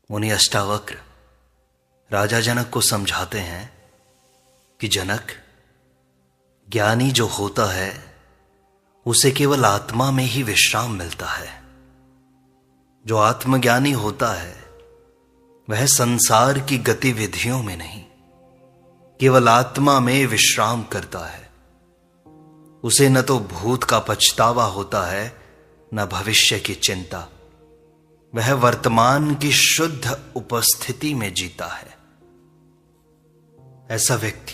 मुनि अष्टावक्र राजा जनक को समझाते हैं कि जनक, ज्ञानी जो होता है उसे केवल आत्मा में ही विश्राम मिलता है। जो आत्मज्ञानी होता है वह संसार की गतिविधियों में नहीं, केवल आत्मा में विश्राम करता है। उसे न तो भूत का पछतावा होता है न भविष्य की चिंता। वह वर्तमान की शुद्ध उपस्थिति में जीता है। ऐसा व्यक्ति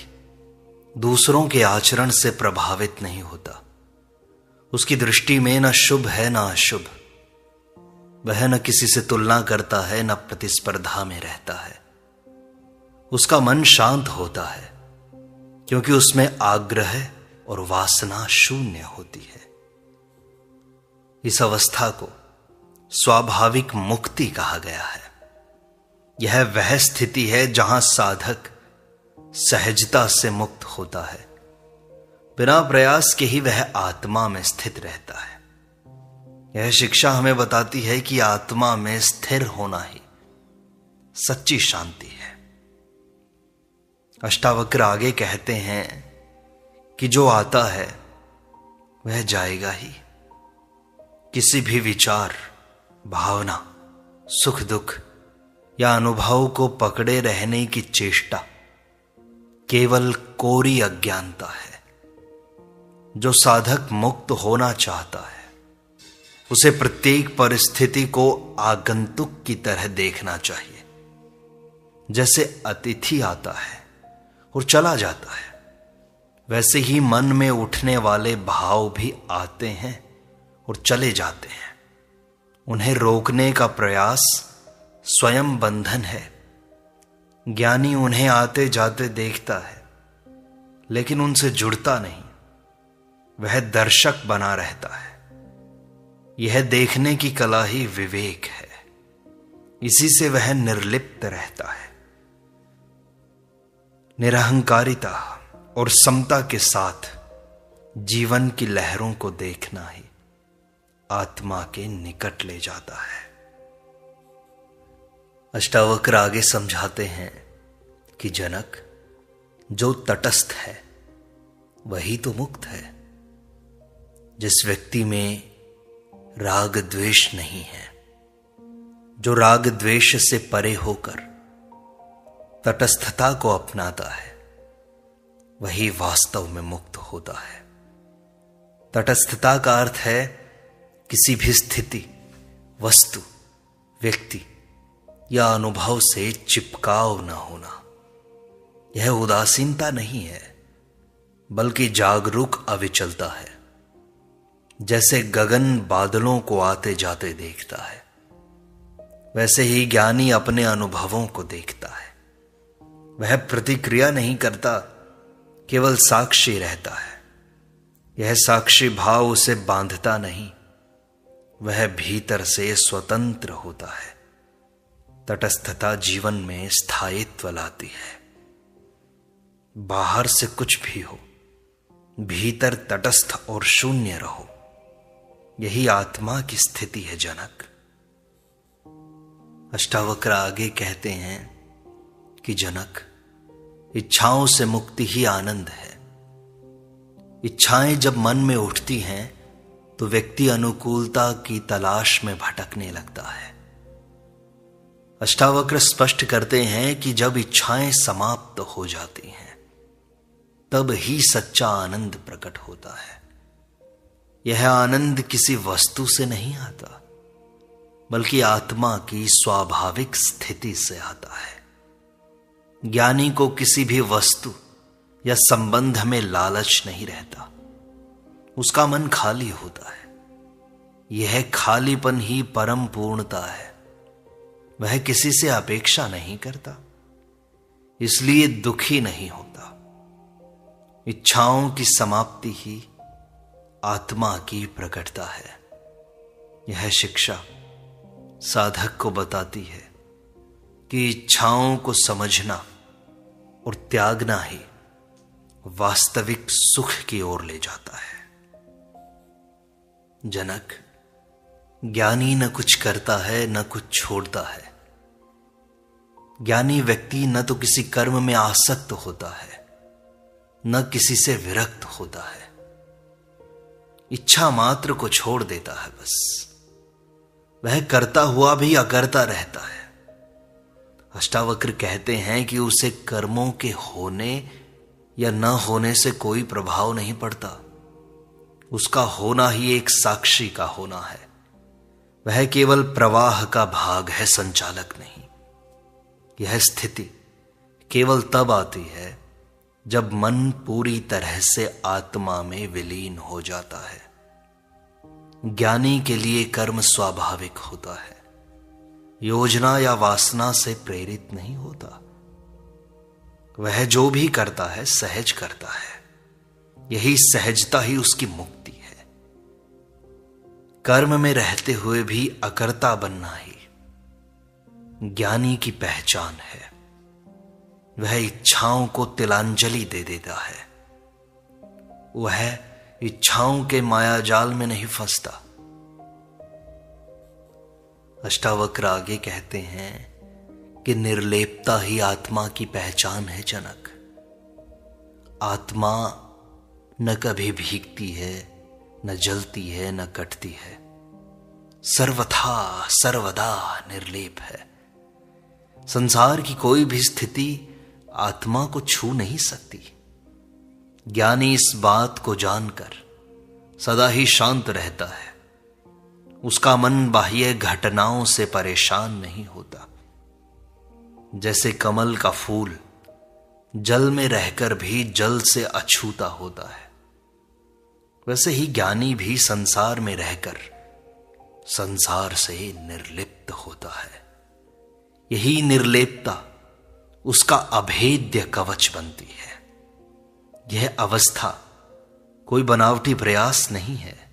दूसरों के आचरण से प्रभावित नहीं होता। उसकी दृष्टि में न शुभ है न अशुभ। वह न किसी से तुलना करता है न प्रतिस्पर्धा में रहता है। उसका मन शांत होता है क्योंकि उसमें आग्रह और वासना शून्य होती है। इस अवस्था को स्वाभाविक मुक्ति कहा गया है। यह वह स्थिति है जहां साधक सहजता से मुक्त होता है। बिना प्रयास के ही वह आत्मा में स्थित रहता है। यह शिक्षा हमें बताती है कि आत्मा में स्थिर होना ही सच्ची शांति है। अष्टावक्र आगे कहते हैं कि जो आता है वह जाएगा ही। किसी भी विचार, भावना, सुख दुख या अनुभव को पकड़े रहने की चेष्टा केवल कोरी अज्ञानता है। जो साधक मुक्त होना चाहता है उसे प्रत्येक परिस्थिति को आगंतुक की तरह देखना चाहिए। जैसे अतिथि आता है और चला जाता है, वैसे ही मन में उठने वाले भाव भी आते हैं और चले जाते हैं। उन्हें रोकने का प्रयास स्वयं बंधन है। ज्ञानी उन्हें आते जाते देखता है लेकिन उनसे जुड़ता नहीं। वह दर्शक बना रहता है। यह देखने की कला ही विवेक है। इसी से वह निर्लिप्त रहता है। निरहंकारिता और समता के साथ जीवन की लहरों को देखना ही आत्मा के निकट ले जाता है। अष्टावक्र आगे समझाते हैं कि जनक, जो तटस्थ है वही तो मुक्त है। जिस व्यक्ति में राग द्वेष नहीं है, जो राग द्वेष से परे होकर तटस्थता को अपनाता है, वही वास्तव में मुक्त होता है। तटस्थता का अर्थ है किसी भी स्थिति, वस्तु, व्यक्ति या अनुभव से चिपकाव न होना। यह उदासीनता नहीं है बल्कि जागरूक अविचलता है। जैसे गगन बादलों को आते जाते देखता है, वैसे ही ज्ञानी अपने अनुभवों को देखता है। वह प्रतिक्रिया नहीं करता, केवल साक्षी रहता है। यह साक्षी भाव उसे बांधता नहीं, वह भीतर से स्वतंत्र होता है। तटस्थता जीवन में स्थायित्व लाती है। बाहर से कुछ भी हो, भीतर तटस्थ और शून्य रहो। यही आत्मा की स्थिति है जनक। अष्टावक्र आगे कहते हैं कि जनक, इच्छाओं से मुक्ति ही आनंद है। इच्छाएं जब मन में उठती हैं तो व्यक्ति अनुकूलता की तलाश में भटकने लगता है। अष्टावक्र स्पष्ट करते हैं कि जब इच्छाएं समाप्त हो जाती हैं तब ही सच्चा आनंद प्रकट होता है। यह आनंद किसी वस्तु से नहीं आता बल्कि आत्मा की स्वाभाविक स्थिति से आता है। ज्ञानी को किसी भी वस्तु या संबंध में लालच नहीं रहता। उसका मन खाली होता है। यह खालीपन ही परम पूर्णता है। वह किसी से अपेक्षा नहीं करता, इसलिए दुखी नहीं होता। इच्छाओं की समाप्ति ही आत्मा की प्रकटता है। यह शिक्षा साधक को बताती है कि इच्छाओं को समझना और त्यागना ही वास्तविक सुख की ओर ले जाता है। जनक, ज्ञानी न कुछ करता है न कुछ छोड़ता है, ज्ञानी व्यक्ति न तो किसी कर्म में आसक्त होता है, न किसी से विरक्त होता है। इच्छा मात्र को छोड़ देता है। बस वह करता हुआ भी अकर्ता रहता है। अष्टावक्र कहते हैं कि उसे कर्मों के होने या न होने से कोई प्रभाव नहीं पड़ता। उसका होना ही एक साक्षी का होना है। वह केवल प्रवाह का भाग है, संचालक नहीं। यह स्थिति केवल तब आती है जब मन पूरी तरह से आत्मा में विलीन हो जाता है। ज्ञानी के लिए कर्म स्वाभाविक होता है, योजना या वासना से प्रेरित नहीं होता। वह जो भी करता है सहज करता है। यही सहजता ही उसकी मुक्ति है। कर्म में रहते हुए भी अकर्ता बनना ही ज्ञानी की पहचान है। वह इच्छाओं को तिलांजलि दे देता है। वह इच्छाओं के मायाजाल में नहीं फंसता। अष्टावक्र आगे कहते हैं कि निर्लेपता ही आत्मा की पहचान है जनक। आत्मा न कभी भीगती है, न जलती है, न कटती है। सर्वथा सर्वदा निर्लेप है। संसार की कोई भी स्थिति आत्मा को छू नहीं सकती। ज्ञानी इस बात को जानकर सदा ही शांत रहता है। उसका मन बाह्य घटनाओं से परेशान नहीं होता। जैसे कमल का फूल जल में रहकर भी जल से अछूता होता है, वैसे ही ज्ञानी भी संसार में रहकर संसार से निर्लिप्त होता है। यही निर्लेपता उसका अभेद्य कवच बनती है। यह अवस्था कोई बनावटी प्रयास नहीं है,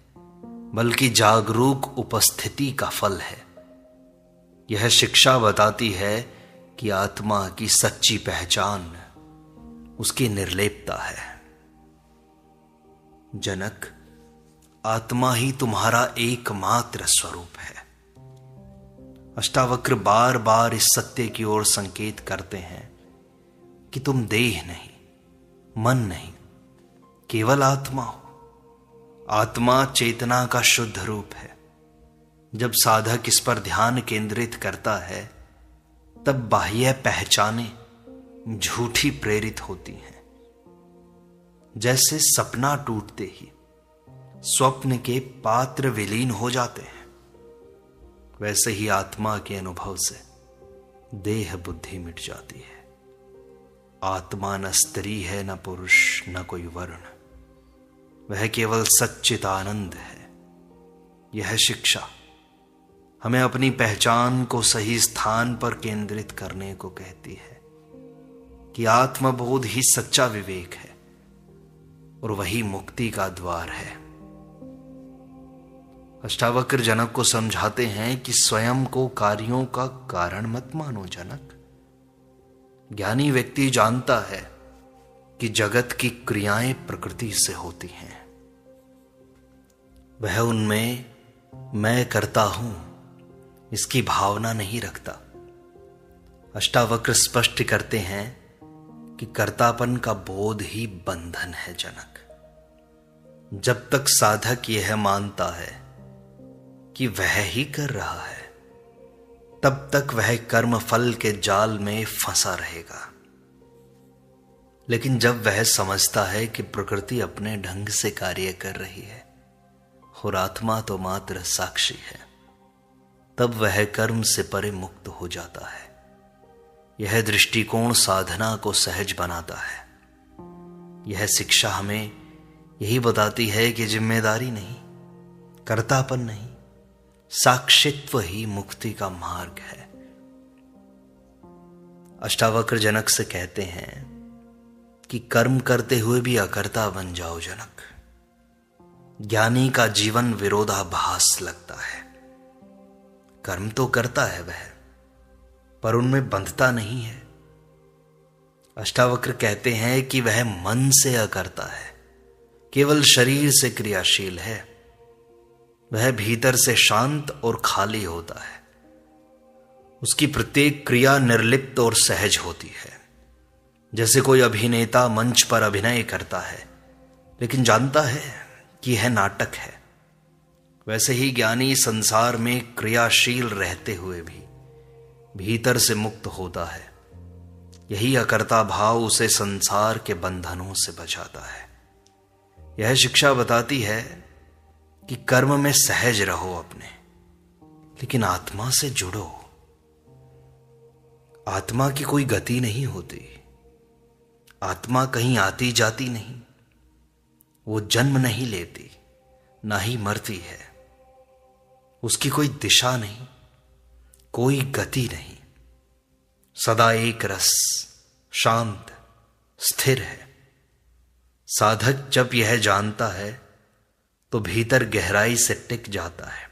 बल्कि जागरूक उपस्थिति का फल है। यह शिक्षा बताती है कि आत्मा की सच्ची पहचान उसकी निर्लेपता है। जनक, आत्मा ही तुम्हारा एकमात्र स्वरूप है। अष्टावक्र बार बार इस सत्य की ओर संकेत करते हैं कि तुम देह नहीं, मन नहीं, केवल आत्मा हो। आत्मा चेतना का शुद्ध रूप है। जब साधक इस पर ध्यान केंद्रित करता है, तब बाह्य पहचानें झूठी प्रेरित होती हैं। जैसे सपना टूटते ही स्वप्न के पात्र विलीन हो जाते हैं, वैसे ही आत्मा के अनुभव से देह बुद्धि मिट जाती है। आत्मा न स्त्री है, न पुरुष, न कोई वर्ण। वह केवल सच्चिदानंद है। यह शिक्षा हमें अपनी पहचान को सही स्थान पर केंद्रित करने को कहती है कि आत्मबोध ही सच्चा विवेक है और वही मुक्ति का द्वार है। अष्टावक्र जनक को समझाते हैं कि स्वयं को कार्यों का कारण मत मानो जनक। ज्ञानी व्यक्ति जानता है कि जगत की क्रियाएं प्रकृति से होती हैं। वह उनमें मैं करता हूं इसकी भावना नहीं रखता। अष्टावक्र स्पष्ट करते हैं कि कर्तापन का बोध ही बंधन है जनक। जब तक साधक यह मानता है कि वह ही कर रहा है, तब तक वह कर्म फल के जाल में फंसा रहेगा। लेकिन जब वह समझता है कि प्रकृति अपने ढंग से कार्य कर रही है और आत्मा तो मात्र साक्षी है, तब वह कर्म से परे मुक्त हो जाता है। यह दृष्टिकोण साधना को सहज बनाता है। यह शिक्षा हमें यही बताती है कि जिम्मेदारी नहीं, कर्तापन नहीं, साक्षित्व ही मुक्ति का मार्ग है। अष्टावक्र जनक से कहते हैं कि कर्म करते हुए भी अकर्ता बन जाओ जनक। ज्ञानी का जीवन विरोधाभास लगता है। कर्म तो करता है वह, पर उनमें बंधता नहीं है। अष्टावक्र कहते हैं कि वह मन से अकर्ता है, केवल शरीर से क्रियाशील है। वह भीतर से शांत और खाली होता है। उसकी प्रत्येक क्रिया निर्लिप्त और सहज होती है। जैसे कोई अभिनेता मंच पर अभिनय करता है लेकिन जानता है कि यह नाटक है, वैसे ही ज्ञानी संसार में क्रियाशील रहते हुए भी भीतर से मुक्त होता है। यही अकर्ता भाव उसे संसार के बंधनों से बचाता है। यह शिक्षा बताती है कि कर्म में सहज रहो अपने, लेकिन आत्मा से जुड़ो। आत्मा की कोई गति नहीं होती, आत्मा कहीं आती जाती नहीं, वो जन्म नहीं लेती, ना ही मरती है। उसकी कोई दिशा नहीं, कोई गति नहीं, सदा एक रस, शांत, स्थिर है। साधक जब यह जानता है तो भीतर गहराई से टिक जाता है।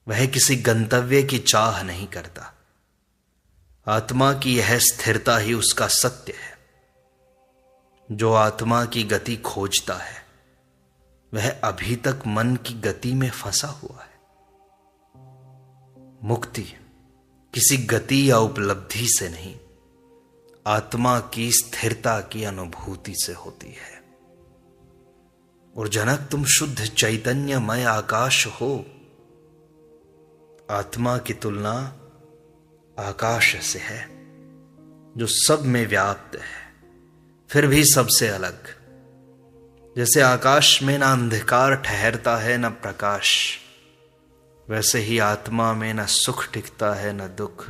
वह किसी गंतव्य की चाह नहीं करता। आत्मा की यह स्थिरता ही उसका सत्य है। जो आत्मा की गति खोजता है वह अभी तक मन की गति में फंसा हुआ है। मुक्ति किसी गति या उपलब्धि से नहीं, आत्मा की स्थिरता की अनुभूति से होती है। और जनक, तुम शुद्ध चैतन्यमय आकाश हो। आत्मा की तुलना आकाश से है जो सब में व्याप्त है, फिर भी सबसे अलग। जैसे आकाश में न अंधकार ठहरता है न प्रकाश, वैसे ही आत्मा में न सुख टिकता है न दुख।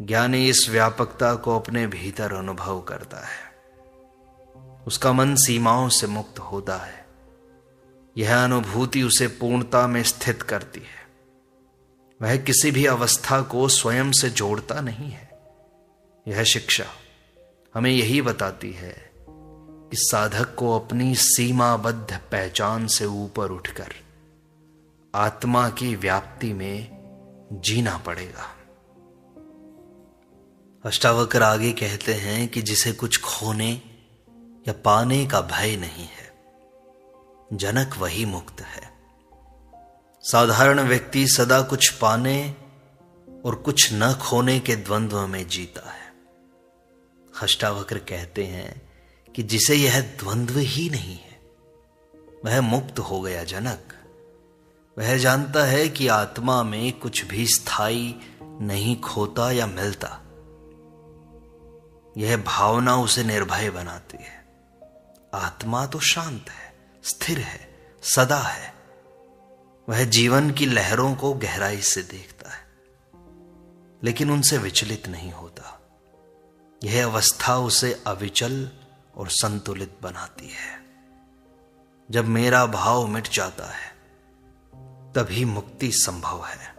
ज्ञानी इस व्यापकता को अपने भीतर अनुभव करता है। उसका मन सीमाओं से मुक्त होता है। यह अनुभूति उसे पूर्णता में स्थित करती है। वह किसी भी अवस्था को स्वयं से जोड़ता नहीं है। यह शिक्षा हमें यही बताती है कि साधक को अपनी सीमाबद्ध पहचान से ऊपर उठकर आत्मा की व्याप्ति में जीना पड़ेगा। अष्टावक्र आगे कहते हैं कि जिसे कुछ खोने या पाने का भय नहीं है, जनक वही मुक्त है। साधारण व्यक्ति सदा कुछ पाने और कुछ न खोने के द्वंद्व में जीता है। अष्टावक्र कहते हैं कि जिसे यह द्वंद्व ही नहीं है वह मुक्त हो गया जनक। वह जानता है कि आत्मा में कुछ भी स्थायी नहीं खोता या मिलता। यह भावना उसे निर्भय बनाती है। आत्मा तो शांत है, स्थिर है, सदा है। वह जीवन की लहरों को गहराई से देखता है, लेकिन उनसे विचलित नहीं होता। यह अवस्था उसे अविचल और संतुलित बनाती है। जब मेरा भाव मिट जाता है तभी मुक्ति संभव है।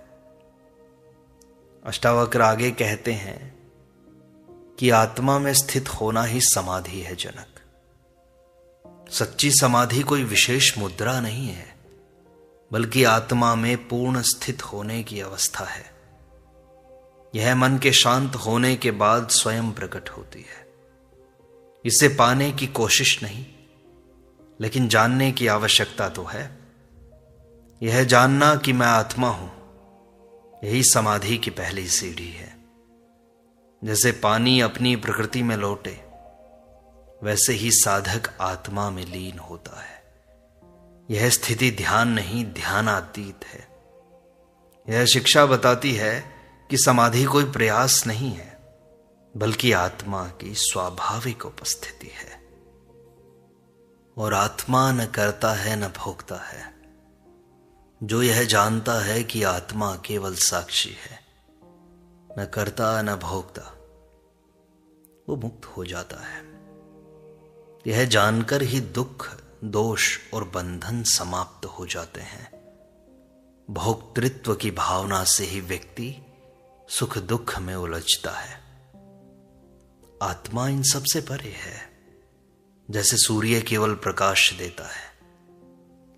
अष्टावक्र आगे कहते हैं कि आत्मा में स्थित होना ही समाधि है जनक। सच्ची समाधि कोई विशेष मुद्रा नहीं है, बल्कि आत्मा में पूर्ण स्थित होने की अवस्था है। यह मन के शांत होने के बाद स्वयं प्रकट होती है। इसे पाने की कोशिश नहीं, लेकिन जानने की आवश्यकता तो है। यह जानना कि मैं आत्मा हूं, यही समाधि की पहली सीढ़ी है। जैसे पानी अपनी प्रकृति में लौटे, वैसे ही साधक आत्मा में लीन होता है। यह स्थिति ध्यान नहीं, ध्यानातीत है। यह शिक्षा बताती है कि समाधि कोई प्रयास नहीं है, बल्कि आत्मा की स्वाभाविक उपस्थिति है। और आत्मा न करता है न भोगता है। जो यह जानता है कि आत्मा केवल साक्षी है, न करता न भोगता, वो मुक्त हो जाता है। यह जानकर ही दुख, दोष और बंधन समाप्त हो जाते हैं। भोक्तृत्व की भावना से ही व्यक्ति सुख दुख में उलझता है। आत्मा इन सब से परे है। जैसे सूर्य केवल प्रकाश देता है,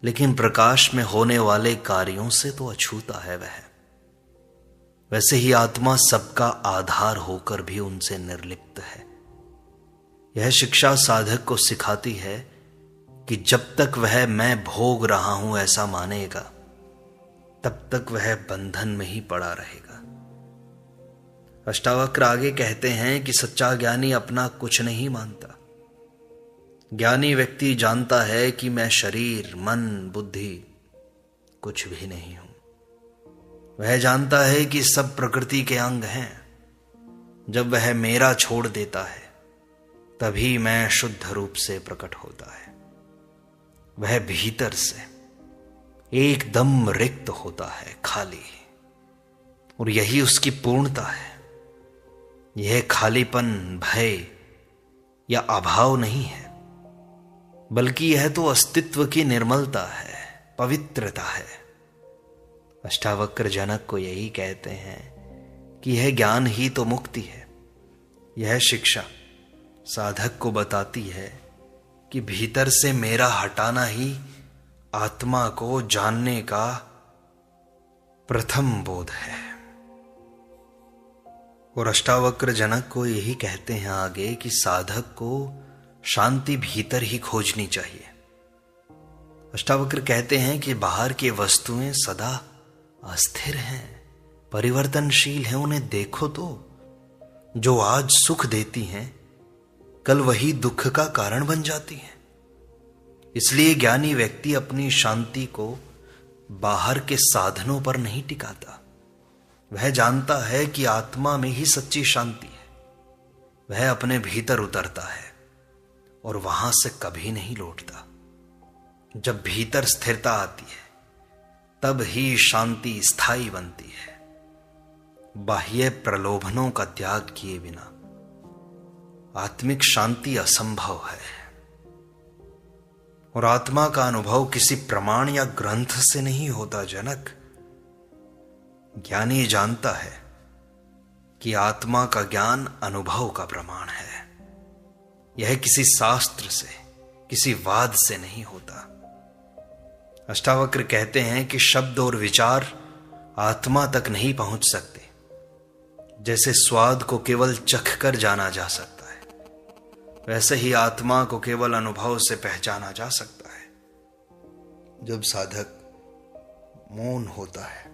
लेकिन प्रकाश में होने वाले कार्यों से तो अछूता है वह, वैसे ही आत्मा सबका आधार होकर भी उनसे निर्लिप्त है। यह शिक्षा साधक को सिखाती है कि जब तक वह मैं भोग रहा हूं ऐसा मानेगा, तब तक वह बंधन में ही पड़ा रहेगा। अष्टावक्र आगे कहते हैं कि सच्चा ज्ञानी अपना कुछ नहीं मानता। ज्ञानी व्यक्ति जानता है कि मैं शरीर, मन, बुद्धि कुछ भी नहीं हूं। वह जानता है कि सब प्रकृति के अंग हैं। जब वह मेरा छोड़ देता है तभी मैं शुद्ध रूप से प्रकट होता है। वह भीतर से एकदम रिक्त होता है, खाली, और यही उसकी पूर्णता है। यह खालीपन भय या अभाव नहीं है, बल्कि यह तो अस्तित्व की निर्मलता है, पवित्रता है। अष्टावक्र जनक को यही कहते हैं कि यह ज्ञान ही तो मुक्ति है। यह शिक्षा साधक को बताती है कि भीतर से मेरा हटाना ही आत्मा को जानने का प्रथम बोध है। और अष्टावक्र जनक को यही कहते हैं आगे कि साधक को शांति भीतर ही खोजनी चाहिए। अष्टावक्र कहते हैं कि बाहर की वस्तुएं सदा अस्थिर हैं, परिवर्तनशील हैं। उन्हें देखो तो, जो आज सुख देती हैं कल वही दुख का कारण बन जाती हैं। इसलिए ज्ञानी व्यक्ति अपनी शांति को बाहर के साधनों पर नहीं टिकाता। वह जानता है कि आत्मा में ही सच्ची शांति है। वह अपने भीतर उतरता है और वहां से कभी नहीं लौटता। जब भीतर स्थिरता आती है तब ही शांति स्थायी बनती है। बाह्य प्रलोभनों का त्याग किए बिना आत्मिक शांति असंभव है। और आत्मा का अनुभव किसी प्रमाण या ग्रंथ से नहीं होता जनक। ज्ञानी जानता है कि आत्मा का ज्ञान अनुभव का प्रमाण है। यह किसी शास्त्र से, किसी वाद से नहीं होता। अष्टावक्र कहते हैं कि शब्द और विचार आत्मा तक नहीं पहुंच सकते। जैसे स्वाद को केवल चख कर जाना जा सकता है, वैसे ही आत्मा को केवल अनुभव से पहचाना जा सकता है। जब साधक मौन होता है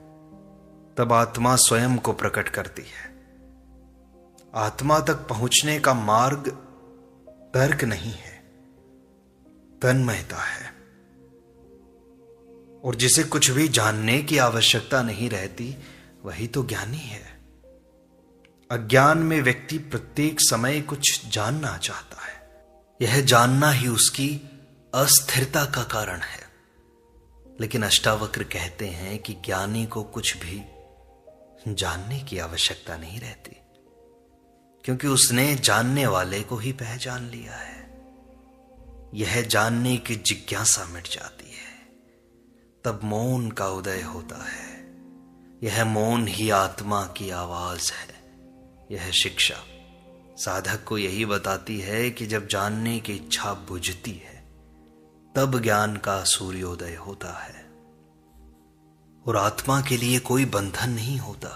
तब आत्मा स्वयं को प्रकट करती है। आत्मा तक पहुंचने का मार्ग तर्क नहीं है, तन्मयता है। और जिसे कुछ भी जानने की आवश्यकता नहीं रहती वही तो ज्ञानी है। अज्ञान में व्यक्ति प्रत्येक समय कुछ जानना चाहता है। यह जानना ही उसकी अस्थिरता का कारण है। लेकिन अष्टावक्र कहते हैं कि ज्ञानी को कुछ भी जानने की आवश्यकता नहीं रहती, क्योंकि उसने जानने वाले को ही पहचान लिया है। यह जानने की जिज्ञासा मिट जाती है, तब मौन का उदय होता है। यह मौन ही आत्मा की आवाज है। यह शिक्षा साधक को यही बताती है कि जब जानने की इच्छा बुझती है तब ज्ञान का सूर्योदय होता है। और आत्मा के लिए कोई बंधन नहीं होता।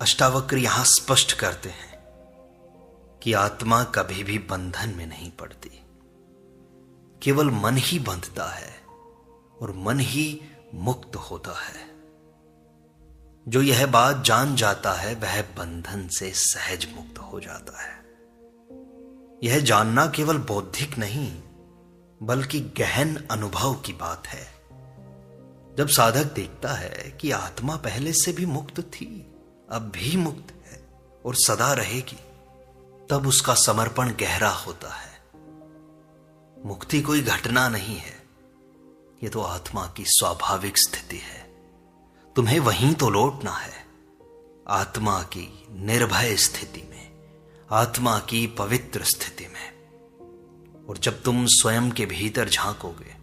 अष्टावक्र यहां स्पष्ट करते हैं कि आत्मा कभी भी बंधन में नहीं पड़ती। केवल मन ही बंधता है और मन ही मुक्त होता है। जो यह बात जान जाता है वह बंधन से सहज मुक्त हो जाता है। यह जानना केवल बौद्धिक नहीं बल्कि गहन अनुभव की बात है। जब साधक देखता है कि आत्मा पहले से भी मुक्त थी, अब भी मुक्त है और सदा रहेगी, तब उसका समर्पण गहरा होता है। मुक्ति कोई घटना नहीं है, यह तो आत्मा की स्वाभाविक स्थिति है। तुम्हें वहीं तो लौटना है, आत्मा की निर्भय स्थिति में, आत्मा की पवित्र स्थिति में। और जब तुम स्वयं के भीतर झांकोगे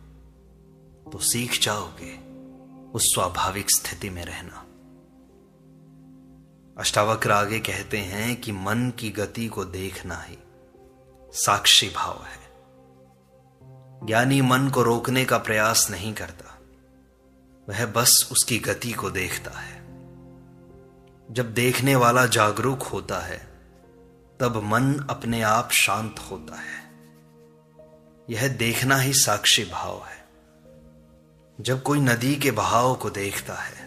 तो सीख जाओगे उस स्वाभाविक स्थिति में रहना। अष्टावक्र आगे कहते हैं कि मन की गति को देखना ही साक्षी भाव है। ज्ञानी मन को रोकने का प्रयास नहीं करता, वह बस उसकी गति को देखता है। जब देखने वाला जागरूक होता है तब मन अपने आप शांत होता है। यह देखना ही साक्षी भाव है। जब कोई नदी के बहाव को देखता है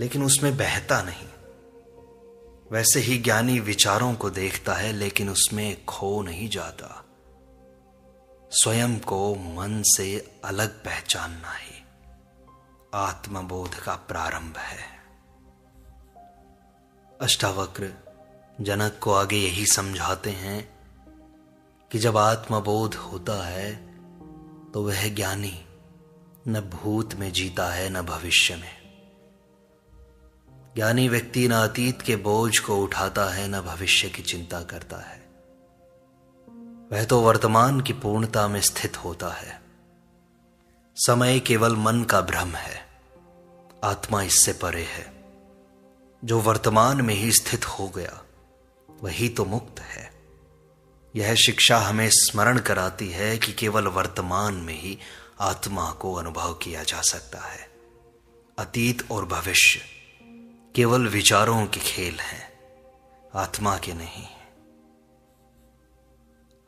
लेकिन उसमें बहता नहीं, वैसे ही ज्ञानी विचारों को देखता है लेकिन उसमें खो नहीं जाता। स्वयं को मन से अलग पहचानना ही आत्मबोध का प्रारंभ है। अष्टावक्र जनक को आगे यही समझाते हैं कि जब आत्मबोध होता है तो वह ज्ञानी न भूत में जीता है न भविष्य में। ज्ञानी व्यक्ति न अतीत के बोझ को उठाता है न भविष्य की चिंता करता है। वह तो वर्तमान की पूर्णता में स्थित होता है। समय केवल मन का भ्रम है, आत्मा इससे परे है। जो वर्तमान में ही स्थित हो गया वही तो मुक्त है। यह शिक्षा हमें स्मरण कराती है कि केवल वर्तमान में ही आत्मा को अनुभव किया जा सकता है। अतीत और भविष्य केवल विचारों के खेल हैं, आत्मा के नहीं।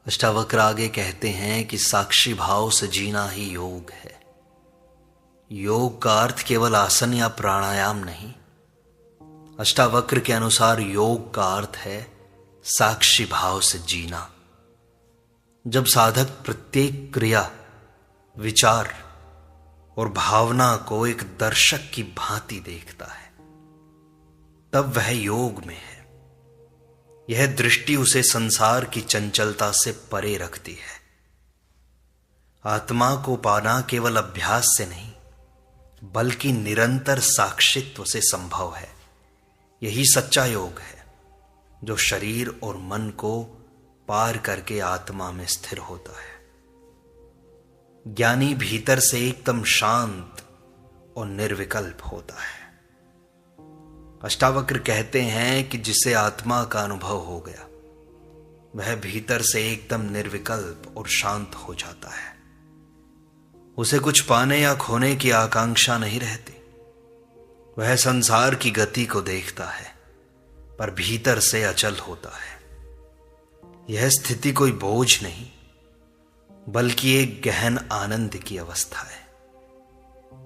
अष्टावक्र आगे कहते हैं कि साक्षी भाव से जीना ही योग है। योग का अर्थ केवल आसन या प्राणायाम नहीं। अष्टावक्र के अनुसार योग का अर्थ है साक्षी भाव से जीना। जब साधक प्रत्येक क्रिया, विचार और भावना को एक दर्शक की भांति देखता है तब वह योग में है। यह दृष्टि उसे संसार की चंचलता से परे रखती है। आत्मा को पाना केवल अभ्यास से नहीं बल्कि निरंतर साक्षित्व से संभव है। यही सच्चा योग है जो शरीर और मन को पार करके आत्मा में स्थिर होता है। ज्ञानी भीतर से एकदम शांत और निर्विकल्प होता है। अष्टावक्र कहते हैं कि जिसे आत्मा का अनुभव हो गया वह भीतर से एकदम निर्विकल्प और शांत हो जाता है। उसे कुछ पाने या खोने की आकांक्षा नहीं रहती। वह संसार की गति को देखता है पर भीतर से अचल होता है। यह स्थिति कोई बोझ नहीं बल्कि एक गहन आनंद की अवस्था है।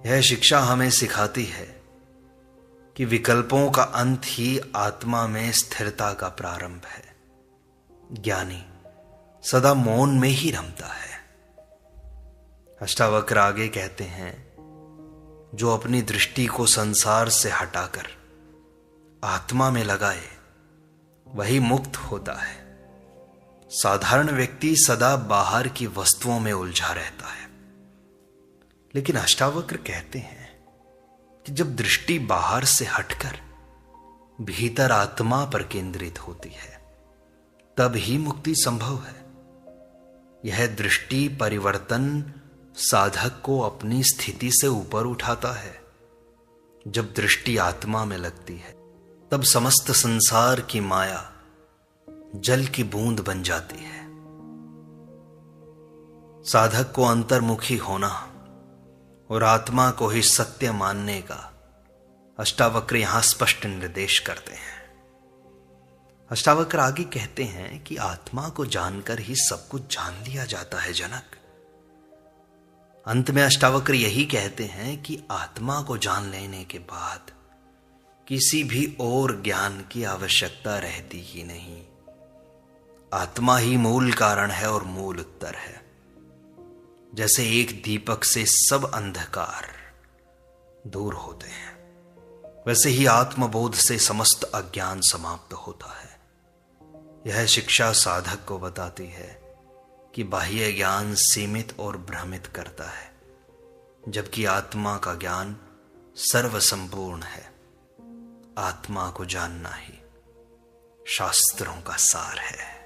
यह शिक्षा हमें सिखाती है कि विकल्पों का अंत ही आत्मा में स्थिरता का प्रारंभ है। ज्ञानी सदा मौन में ही रमता है। अष्टावक्र आगे कहते हैं, जो अपनी दृष्टि को संसार से हटाकर आत्मा में लगाए वही मुक्त होता है। साधारण व्यक्ति सदा बाहर की वस्तुओं में उलझा रहता है। लेकिन अष्टावक्र कहते हैं कि जब दृष्टि बाहर से हटकर भीतर आत्मा पर केंद्रित होती है तब ही मुक्ति संभव है। यह दृष्टि परिवर्तन साधक को अपनी स्थिति से ऊपर उठाता है। जब दृष्टि आत्मा में लगती है तब समस्त संसार की माया जल की बूंद बन जाती है। साधक को अंतर्मुखी होना और आत्मा को ही सत्य मानने का अष्टावक्र यहां स्पष्ट निर्देश करते हैं। अष्टावक्र आगे कहते हैं कि आत्मा को जानकर ही सब कुछ जान लिया जाता है जनक। अंत में अष्टावक्र यही कहते हैं कि आत्मा को जान लेने के बाद किसी भी और ज्ञान की आवश्यकता रहती ही नहीं। आत्मा ही मूल कारण है और मूल उत्तर है। जैसे एक दीपक से सब अंधकार दूर होते हैं वैसे ही आत्मबोध से समस्त अज्ञान समाप्त होता है। यह शिक्षा साधक को बताती है कि बाह्य ज्ञान सीमित और भ्रमित करता है जबकि आत्मा का ज्ञान सर्वसंपूर्ण है। आत्मा को जानना ही शास्त्रों का सार है।